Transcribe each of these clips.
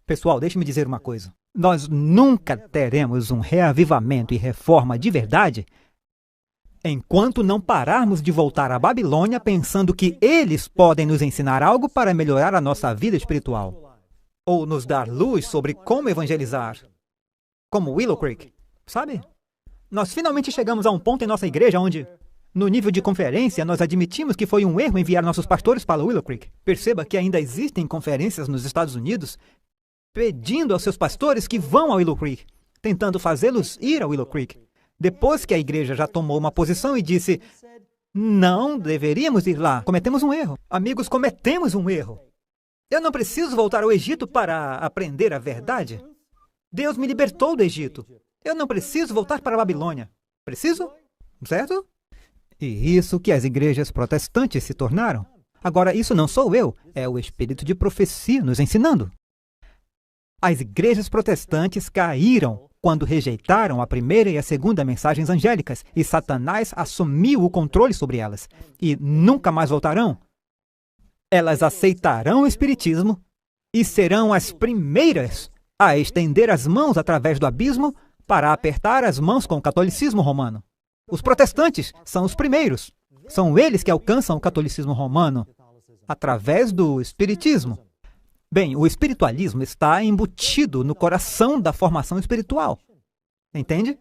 Pessoal, deixe-me dizer uma coisa. Nós nunca teremos um reavivamento e reforma de verdade enquanto não pararmos de voltar à Babilônia pensando que eles podem nos ensinar algo para melhorar a nossa vida espiritual. Ou nos dar luz sobre como evangelizar. Como Willow Creek, sabe? Nós finalmente chegamos a um ponto em nossa igreja onde, no nível de conferência, nós admitimos que foi um erro enviar nossos pastores para Willow Creek. Perceba que ainda existem conferências nos Estados Unidos pedindo aos seus pastores que vão a Willow Creek, tentando fazê-los ir a Willow Creek. Depois que a igreja já tomou uma posição e disse, não deveríamos ir lá, cometemos um erro. Amigos, cometemos um erro. Eu não preciso voltar ao Egito para aprender a verdade. Deus me libertou do Egito. Eu não preciso voltar para a Babilônia. Preciso? Certo? E isso que as igrejas protestantes se tornaram. Agora, isso não sou eu, é o espírito de profecia nos ensinando. As igrejas protestantes caíram quando rejeitaram a primeira e a segunda mensagens angélicas, e Satanás assumiu o controle sobre elas, e nunca mais voltarão. Elas aceitarão o espiritismo e serão as primeiras a estender as mãos através do abismo para apertar as mãos com o catolicismo romano. Os protestantes são os primeiros. São eles que alcançam o catolicismo romano através do espiritismo. Bem, o espiritualismo está embutido no coração da formação espiritual. Entende?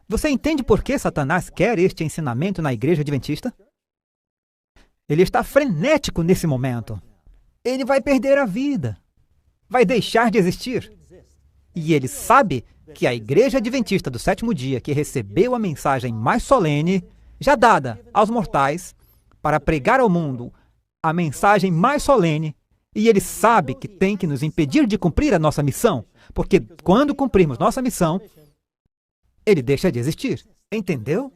Você entende por que Satanás quer este ensinamento na igreja adventista? Ele está frenético nesse momento. Ele vai perder a vida. Vai deixar de existir. E ele sabe que a igreja adventista do sétimo dia, que recebeu a mensagem mais solene, já dada aos mortais, para pregar ao mundo a mensagem mais solene, e ele sabe que tem que nos impedir de cumprir a nossa missão, porque quando cumprirmos nossa missão, ele deixa de existir. Entendeu?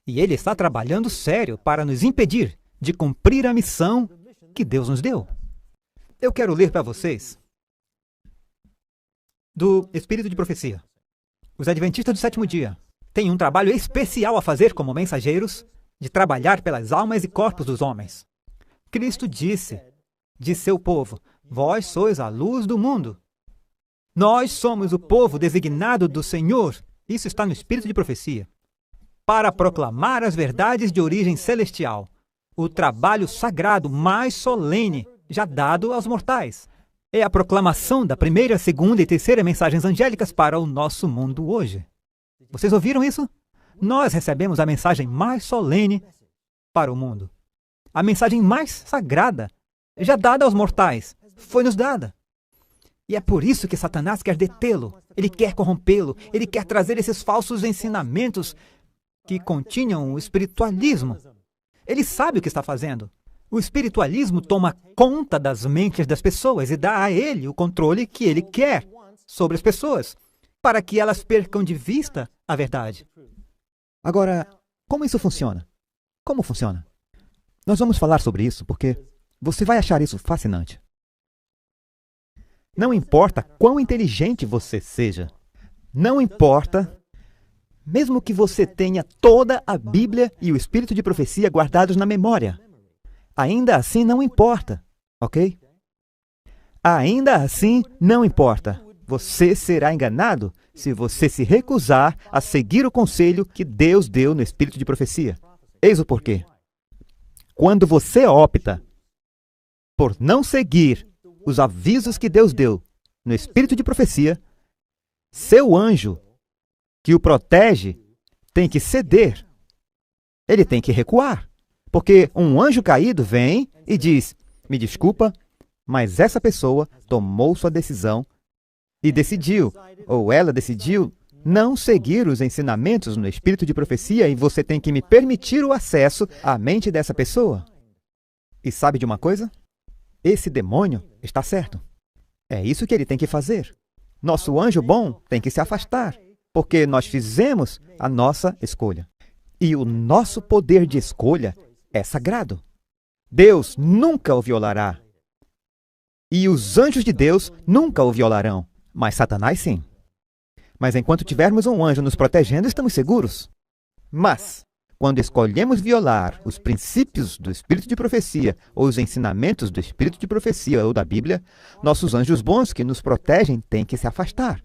E ele está trabalhando sério para nos impedir de cumprir a missão que Deus nos deu. Eu quero ler para vocês do Espírito de Profecia. Os adventistas do sétimo dia têm um trabalho especial a fazer como mensageiros de trabalhar pelas almas e corpos dos homens. Cristo disse de seu povo, vós sois a luz do mundo. Nós somos o povo designado do Senhor, isso está no Espírito de Profecia, para proclamar as verdades de origem celestial, o trabalho sagrado mais solene já dado aos mortais. É a proclamação da primeira, segunda e terceira mensagens angélicas para o nosso mundo hoje. Vocês ouviram isso? Nós recebemos a mensagem mais solene para o mundo. A mensagem mais sagrada, já dada aos mortais, foi-nos dada. E é por isso que Satanás quer detê-lo. Ele quer corrompê-lo. Ele quer trazer esses falsos ensinamentos que continham o espiritualismo. Ele sabe o que está fazendo. O espiritualismo toma conta das mentes das pessoas e dá a ele o controle que ele quer sobre as pessoas, para que elas percam de vista a verdade. Agora, como isso funciona? Como funciona? Nós vamos falar sobre isso porque você vai achar isso fascinante. Não importa quão inteligente você seja, não importa, mesmo que você tenha toda a Bíblia e o Espírito de Profecia guardados na memória, ainda assim não importa, ok? Ainda assim não importa. Você será enganado se você se recusar a seguir o conselho que Deus deu no Espírito de Profecia. Eis o porquê. Quando você opta por não seguir os avisos que Deus deu no Espírito de Profecia, seu anjo que o protege tem que ceder. Ele tem que recuar. Porque um anjo caído vem e diz, me desculpa, mas essa pessoa tomou sua decisão e decidiu, ou ela decidiu, não seguir os ensinamentos no Espírito de Profecia e você tem que me permitir o acesso à mente dessa pessoa. E sabe de uma coisa? Esse demônio está certo. É isso que ele tem que fazer. Nosso anjo bom tem que se afastar, porque nós fizemos a nossa escolha. E o nosso poder de escolha é sagrado. Deus nunca o violará. E os anjos de Deus nunca o violarão. Mas Satanás sim. Mas enquanto tivermos um anjo nos protegendo, estamos seguros. Mas, quando escolhemos violar os princípios do Espírito de Profecia ou os ensinamentos do Espírito de Profecia ou da Bíblia, nossos anjos bons que nos protegem têm que se afastar.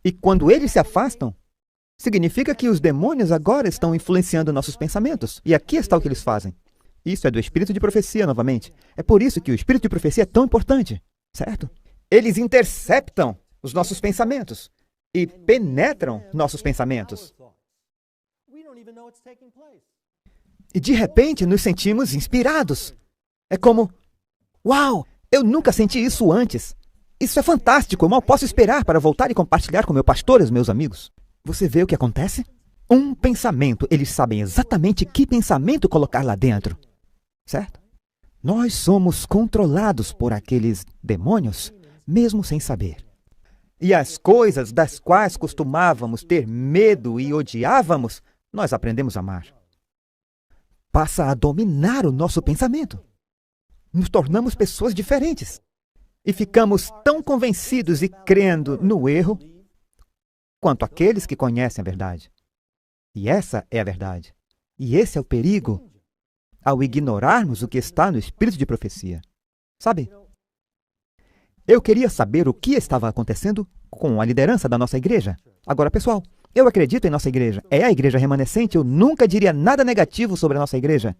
E quando eles se afastam, significa que os demônios agora estão influenciando nossos pensamentos. E aqui está o que eles fazem. Isso é do Espírito de Profecia, novamente. É por isso que o Espírito de Profecia é tão importante, certo? Eles interceptam os nossos pensamentos e penetram nossos pensamentos. E de repente nos sentimos inspirados. É como, uau, eu nunca senti isso antes. Isso é fantástico, eu mal posso esperar para voltar e compartilhar com meu pastor e os meus amigos. Você vê o que acontece? Um pensamento, eles sabem exatamente que pensamento colocar lá dentro, certo? Nós somos controlados por aqueles demônios, mesmo sem saber. E as coisas das quais costumávamos ter medo e odiávamos, nós aprendemos a amar. Passa a dominar o nosso pensamento. Nos tornamos pessoas diferentes. E ficamos tão convencidos e crendo no erro quanto aqueles que conhecem a verdade. E essa é a verdade. E esse é o perigo ao ignorarmos o que está no Espírito de Profecia. Sabe? Eu queria saber o que estava acontecendo com a liderança da nossa igreja. Agora, pessoal, eu acredito em nossa igreja. É a igreja remanescente. Eu nunca diria nada negativo sobre a nossa igreja.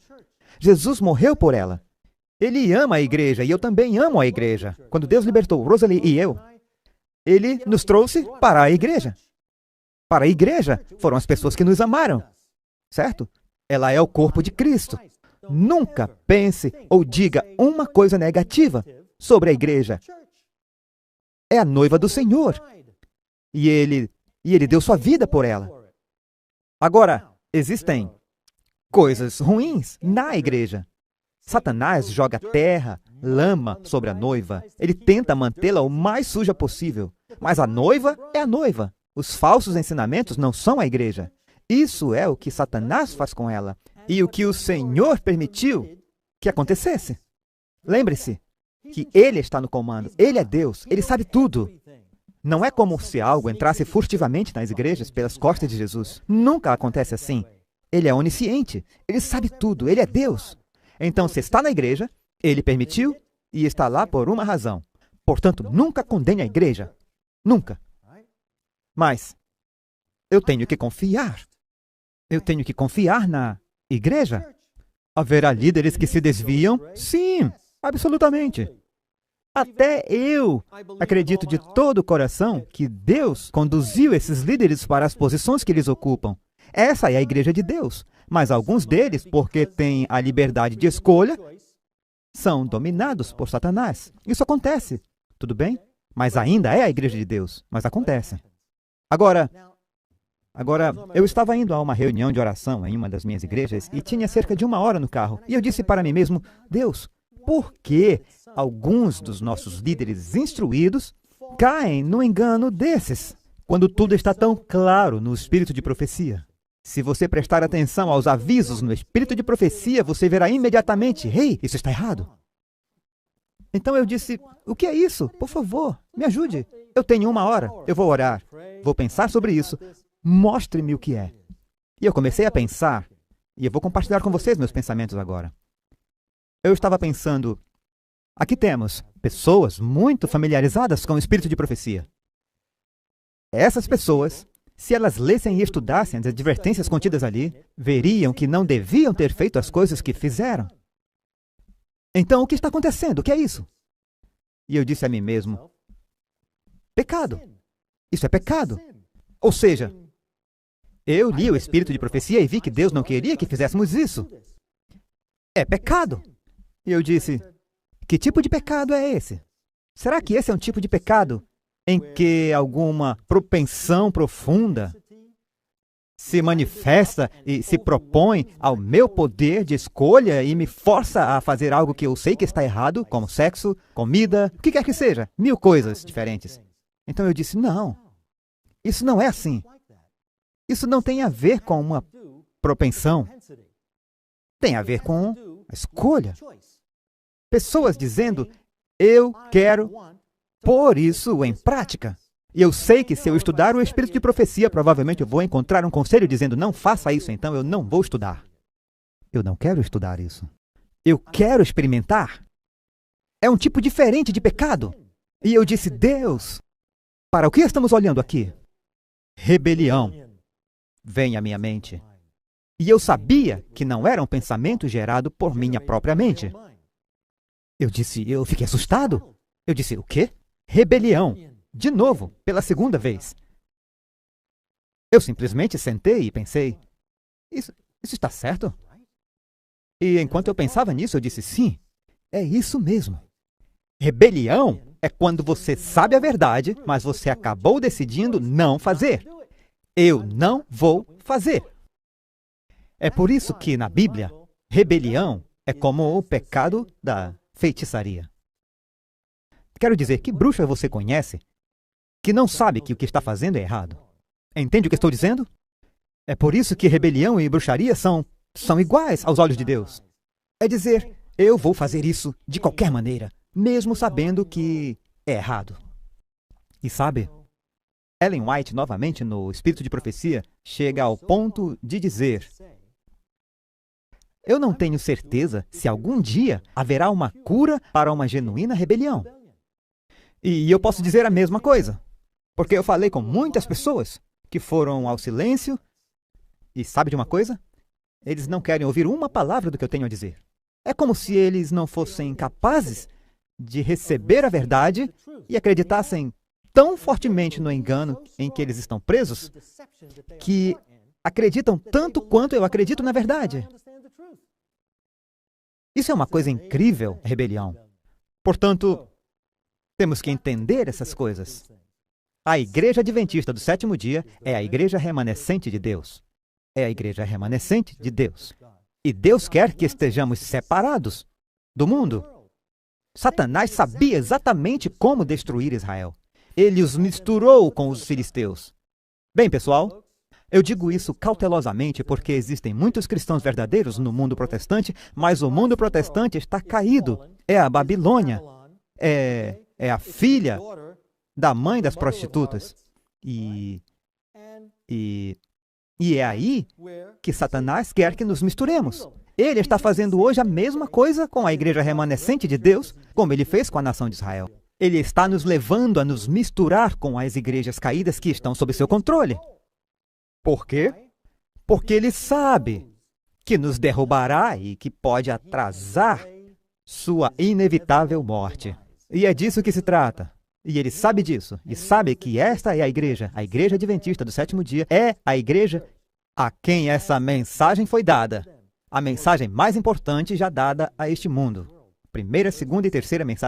Jesus morreu por ela. Ele ama a igreja e eu também amo a igreja. Quando Deus libertou Rosalie e eu, Ele nos trouxe para a igreja. Para a igreja foram as pessoas que nos amaram, certo? Ela é o corpo de Cristo. Nunca pense ou diga uma coisa negativa sobre a igreja. É a noiva do Senhor. E Ele deu sua vida por ela. Agora, existem coisas ruins na igreja. Satanás joga terra, lama sobre a noiva. Ele tenta mantê-la o mais suja possível. Mas a noiva é a noiva. Os falsos ensinamentos não são a igreja. Isso é o que Satanás faz com ela. E o que o Senhor permitiu que acontecesse. Lembre-se que Ele está no comando. Ele é Deus. Ele sabe tudo. Não é como se algo entrasse furtivamente nas igrejas pelas costas de Jesus. Nunca acontece assim. Ele é onisciente. Ele sabe tudo. Ele é Deus. Então, se está na igreja, Ele permitiu e está lá por uma razão. Portanto, nunca condene a igreja. Nunca. Mas eu tenho que confiar. Eu tenho que confiar na igreja. Haverá líderes que se desviam? Sim, absolutamente. Até eu acredito de todo o coração que Deus conduziu esses líderes para as posições que eles ocupam. Essa é a igreja de Deus. Mas alguns deles, porque têm a liberdade de escolha, são dominados por Satanás. Isso acontece, tudo bem? Mas ainda é a igreja de Deus. Mas acontece. Agora, eu estava indo a uma reunião de oração em uma das minhas igrejas e tinha cerca de 1 hora no carro. E eu disse para mim mesmo, Deus, por que alguns dos nossos líderes instruídos caem no engano desses, quando tudo está tão claro no Espírito de Profecia? Se você prestar atenção aos avisos no Espírito de Profecia, você verá imediatamente, hey, isso está errado. Então eu disse, o que é isso? Por favor, me ajude. Eu tenho 1 hora, eu vou orar, vou pensar sobre isso, mostre-me o que é. E eu comecei a pensar, e eu vou compartilhar com vocês meus pensamentos agora. Eu estava pensando, aqui temos pessoas muito familiarizadas com o Espírito de Profecia. Essas pessoas, se elas lessem e estudassem as advertências contidas ali, veriam que não deviam ter feito as coisas que fizeram. Então, o que está acontecendo? O que é isso? E eu disse a mim mesmo, pecado. Isso é pecado. Ou seja, eu li o Espírito de Profecia e vi que Deus não queria que fizéssemos isso. É pecado. E eu disse, que tipo de pecado é esse? Será que esse é um tipo de pecado em que alguma propensão profunda se manifesta e se propõe ao meu poder de escolha e me força a fazer algo que eu sei que está errado, como sexo, comida, o que quer que seja, 1000 coisas diferentes. Então eu disse, não, isso não é assim. Isso não tem a ver com uma propensão. Tem a ver com a escolha. Pessoas dizendo, eu quero pôr isso em prática. E eu sei que se eu estudar o espírito de profecia, provavelmente eu vou encontrar um conselho dizendo, não faça isso, então eu não vou estudar. Eu não quero estudar isso. Eu quero experimentar. É um tipo diferente de pecado. E eu disse, Deus, para o que estamos olhando aqui? Rebelião vem à minha mente. E eu sabia que não era um pensamento gerado por minha própria mente. Eu fiquei assustado. Eu disse, o quê? Rebelião. De novo, pela segunda vez. Eu simplesmente sentei e pensei, isso está certo? E enquanto eu pensava nisso, eu disse, sim, é isso mesmo. Rebelião é quando você sabe a verdade, mas você acabou decidindo não fazer. Eu não vou fazer. É por isso que, na Bíblia, rebelião é como o pecado da feitiçaria. Quero dizer, que bruxa você conhece que não sabe que o que está fazendo é errado? Entende o que estou dizendo? É por isso que rebelião e bruxaria são iguais aos olhos de Deus. É dizer, eu vou fazer isso de qualquer maneira, mesmo sabendo que é errado. E sabe, Ellen White, novamente no Espírito de Profecia, chega ao ponto de dizer, eu não tenho certeza se algum dia haverá uma cura para uma genuína rebelião. E eu posso dizer a mesma coisa, porque eu falei com muitas pessoas que foram ao silêncio e sabe de uma coisa? Eles não querem ouvir uma palavra do que eu tenho a dizer. É como se eles não fossem capazes de receber a verdade e acreditassem tão fortemente no engano em que eles estão presos que acreditam tanto quanto eu acredito na verdade. Isso é uma coisa incrível, rebelião. Portanto, temos que entender essas coisas. A Igreja Adventista do Sétimo Dia é a igreja remanescente de Deus. É a igreja remanescente de Deus. E Deus quer que estejamos separados do mundo. Satanás sabia exatamente como destruir Israel. Ele os misturou com os filisteus. Bem, pessoal, eu digo isso cautelosamente porque existem muitos cristãos verdadeiros no mundo protestante, mas o mundo protestante está caído. É a Babilônia. É a filha da mãe das prostitutas. E é aí que Satanás quer que nos misturemos. Ele está fazendo hoje a mesma coisa com a igreja remanescente de Deus, como ele fez com a nação de Israel. Ele está nos levando a nos misturar com as igrejas caídas que estão sob seu controle. Por quê? Porque ele sabe que nos derrubará e que pode atrasar sua inevitável morte. E é disso que se trata. E ele sabe disso, e sabe que esta é a igreja Adventista do Sétimo Dia, é a igreja a quem essa mensagem foi dada. A mensagem mais importante já dada a este mundo. Primeira, segunda e terceira mensagem.